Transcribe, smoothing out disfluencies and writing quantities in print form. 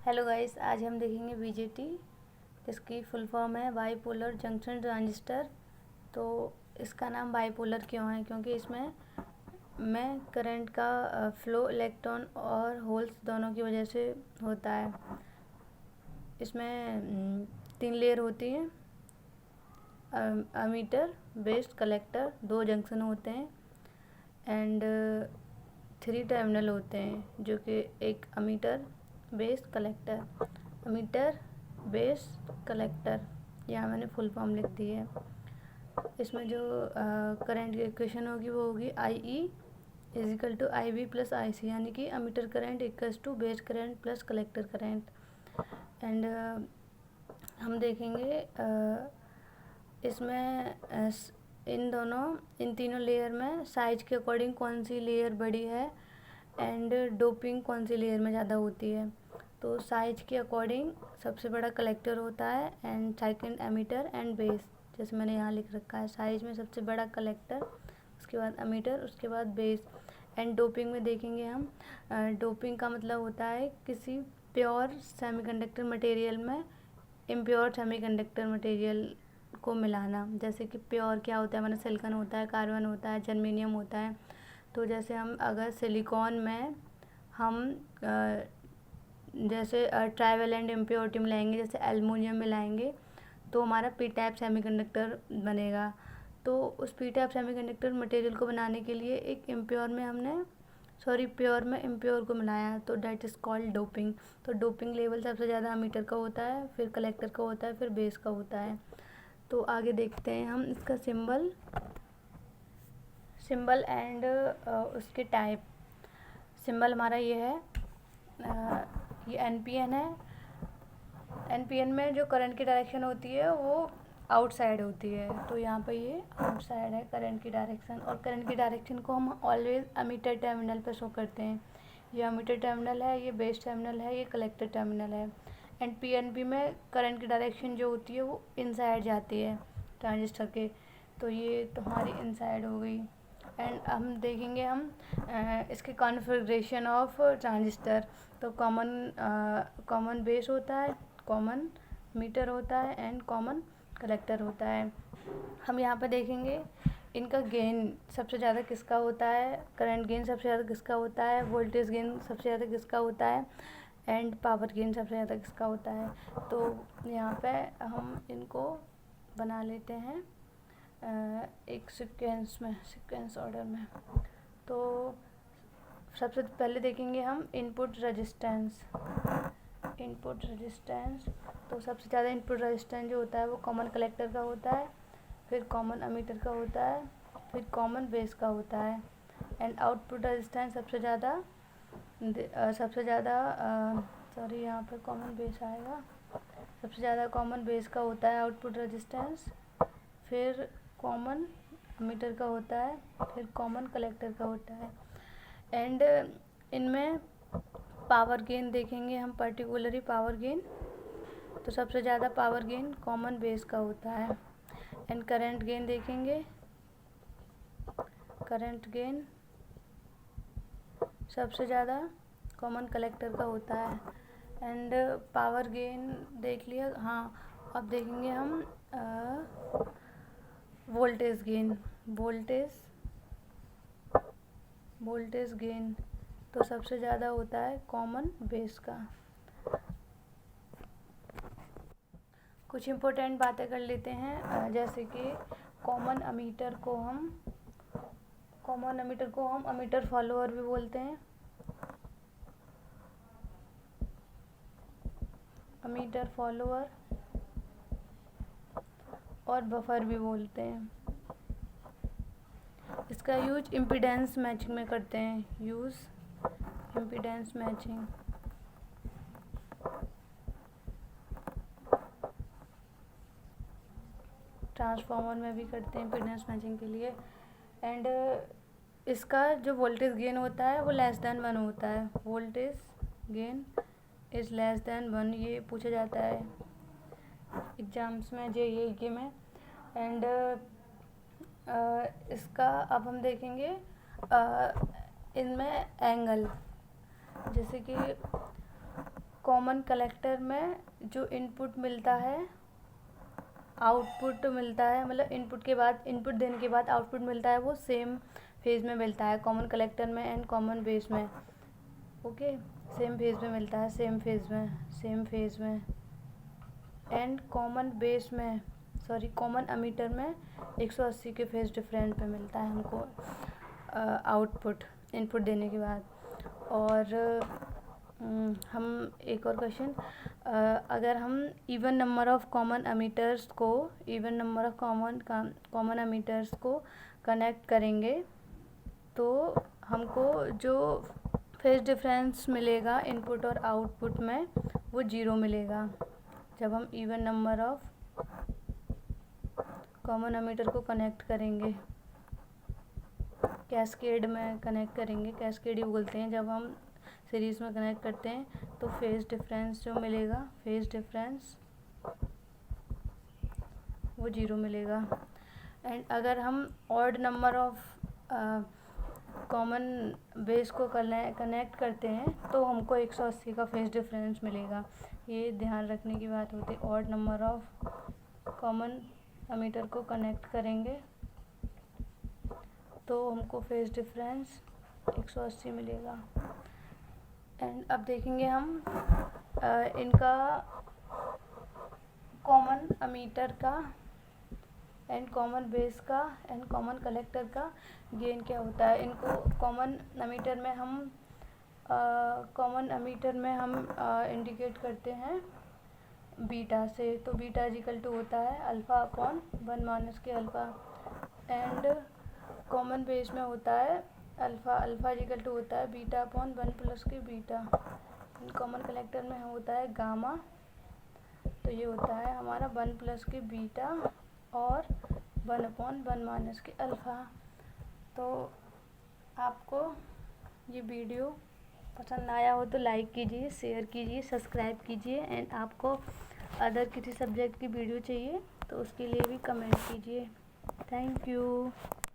Hello guys, आज हम देखेंगे बीजेटी, इसकी फुल फॉर्म है बाईपोलर जंक्शन ट्रांजिस्टर। तो इसका नाम बाईपोलर क्यों है? क्योंकि इसमें करंट का फ्लो इलेक्ट्रॉन और होल्स दोनों की वजह से होता है। इसमें 3 लेयर होती हैं, अमीटर, बेस, कलेक्टर। 2 जंक्शन होते हैं एंड 3 टर्मिनल होते हैं, जो कि एक ammeter, base, collector. Ammeter, base, collector, यहाँ मैंने फुल फॉर्म लिख दी है। इसमें जो करंट की इक्वेशन होगी वो होगी I E is equal to I B plus I C, यानी कि emitter current equals to base current plus collector current. And हम देखेंगे इसमें इन तीनों लेयर में साइज के अकॉर्डिंग कौन सी लेयर बड़ी है एंड डोपिंग कौन सी लेयर में ज़्यादा होती है। तो साइज के अकॉर्डिंग सबसे बड़ा कलेक्टर होता है and second emitter and base, जैसे मैंने यहाँ लिख रखा है। साइज में सबसे बड़ा कलेक्टर, उसके बाद एमीटर, उसके बाद बेस। एंड डोपिंग में देखेंगे हम, डोपिंग का मतलब होता है किसी प्योर सेमीकंडक्टर मटेरियल में इम्प्योर सेमीकंडक्टर मटेरियल को मिलाना। जैसे कि प्योर क्या होता है, माना सिलिकॉन होता है, कार्बन होता है, जर्मेनियम होता है। तो जैसे हम अगर सिलिकॉन में हम जैसे ट्राइवेलेंट इम्प्योरिटी मिलाएंगे, जैसे एल्युमिनियम मिलाएंगे, तो हमारा पी टाइप सेमीकंडक्टर बनेगा। तो उस पी टाइप सेमीकंडक्टर मटेरियल को बनाने के लिए एक प्योर में इम्प्योर को मिलाया, तो डैट इज़ कॉल्ड डोपिंग। तो डोपिंग लेवल सबसे ज़्यादा अमीटर का होता है, फिर कलेक्टर का होता है, फिर बेस का होता है। तो आगे देखते हैं हम इसका सिंबल एंड उसके टाइप। सिंबल हमारा ये है, ये एनपीएन है। एनपीएन में जो करंट की डायरेक्शन होती है वो आउटसाइड होती है, तो यहाँ पर ये आउटसाइड है करंट की डायरेक्शन। और करंट की डायरेक्शन को हम ऑलवेज अमीटर टर्मिनल पर शो करते हैं। ये अमीटर टर्मिनल है, ये बेस टर्मिनल है, ये कलेक्टर टर्मिनल है। एंड पीएनपी में करंट की डायरेक्शन जो होती है वो इनसाइड जाती है ट्रांजिस्टर के, तो ये तुम्हारी इनसाइड हो गई। एंड हम देखेंगे इसके कॉन्फ़िगरेशन ऑफ ट्रांजिस्टर। तो कॉमन बेस होता है, कॉमन मीटर होता है एंड कॉमन कलेक्टर होता है। हम यहाँ पर देखेंगे इनका गेन सबसे ज़्यादा किसका होता है, करंट गेन सबसे ज़्यादा किसका होता है, वोल्टेज गेन सबसे ज़्यादा किसका होता है, एंड पावर गेन सबसे ज़्यादा किसका होता है। तो यहाँ पे हम इनको बना लेते हैं एक सीक्वेंस ऑर्डर में। तो सबसे पहले देखेंगे हम इनपुट रेजिस्टेंस। तो सबसे ज़्यादा इनपुट रेजिस्टेंस जो होता है वो कॉमन कलेक्टर का होता है, फिर कॉमन अमीटर का होता है, फिर कॉमन बेस का होता है। एंड आउटपुट रेजिस्टेंस सबसे ज़्यादा यहाँ पर कॉमन बेस आएगा। सबसे ज़्यादा कॉमन बेस का होता है आउटपुट रेजिस्टेंस, फिर कॉमन अमीटर का होता है, फिर कॉमन कलेक्टर का होता है। एंड इनमें पावर गेन देखेंगे हम, पर्टिकुलरली पावर गेन। तो सबसे ज़्यादा पावर गेन कॉमन बेस का होता है। एंड करंट गेन देखेंगे, करंट गेन सबसे ज़्यादा कॉमन कलेक्टर का होता है। एंड पावर गेन देख लिया। हाँ, अब देखेंगे हम वोल्टेज गेन तो सबसे ज़्यादा होता है कॉमन बेस का। कुछ इम्पोर्टेंट बातें कर लेते हैं, जैसे कि कॉमन अमीटर को हम अमीटर फॉलोअर भी बोलते हैं, अमीटर फॉलोअर, और बफर भी बोलते हैं। इसका यूज इम्पीडेंस मैचिंग में करते हैं, इम्पीडेंस मैचिंग। ट्रांसफार्मर में भी करते हैं इम्पीडेंस मैचिंग के लिए। एंड इसका जो वोल्टेज गेन होता है वो लेस देन 1 होता है। Voltage gain is less than 1, ये पूछा जाता है एग्जाम्स में, JEE में। एंड इसका अब हम देखेंगे इनमें एंगल, जैसे कि कॉमन कलेक्टर में जो इनपुट मिलता है, आउटपुट मिलता है, मतलब इनपुट के बाद, इनपुट देने के बाद आउटपुट मिलता है, वो सेम फेज में मिलता है कॉमन कलेक्टर में एंड कॉमन बेस में। ओके, सेम फेज में मिलता है, सेम फेज में एंड कॉमन बेस में, सॉरी कॉमन एमीटर में 180 के फेज डिफरेंस पे मिलता है हमको आउटपुट इनपुट देने के बाद। और हम एक और क्वेश्चन, अगर हम even number of common ammeters को कनेक्ट करेंगे तो हमको जो फेज डिफरेंस मिलेगा इनपुट और आउटपुट में वो 0 मिलेगा। जब हम even number of common ammeter को कनेक्ट करेंगे, कैस्केड में कनेक्ट करेंगे, कैस्केड ही बोलते हैं जब हम सीरीज में कनेक्ट करते हैं, तो फेज डिफरेंस जो मिलेगा, फेज डिफरेंस वो 0 मिलेगा। एंड अगर हम odd number of common base को कनेक्ट करते हैं तो हमको 180 का फेज डिफरेंस मिलेगा। ये ध्यान रखने की बात होती है। Odd number of common ammeter को कनेक्ट करेंगे तो हमको फेज डिफरेंस 180 मिलेगा। एंड अब देखेंगे हम इनका कॉमन एमीटर का एंड कॉमन बेस का एंड कॉमन कलेक्टर का गेन क्या होता है। इनको कॉमन एमीटर में हम इंडिकेट करते हैं बीटा से। तो बीटा इक्वल टू होता है अल्फ़ा अपॉन 1 माइनस के अल्फ़ा। एंड कॉमन बेस में होता है अल्फ़ा इक्वल टू होता है बीटा अपॉन 1 प्लस के बीटा। कॉमन कलेक्टर में होता है गामा, तो ये होता है हमारा 1 प्लस के बीटा और 1 अपॉन 1 माइनस के अल्फ़ा। तो आपको ये वीडियो पसंद आया हो तो लाइक कीजिए, शेयर कीजिए, सब्सक्राइब कीजिए। एंड आपको अदर किसी सब्जेक्ट की वीडियो चाहिए तो उसके लिए भी कमेंट कीजिए। Thank you.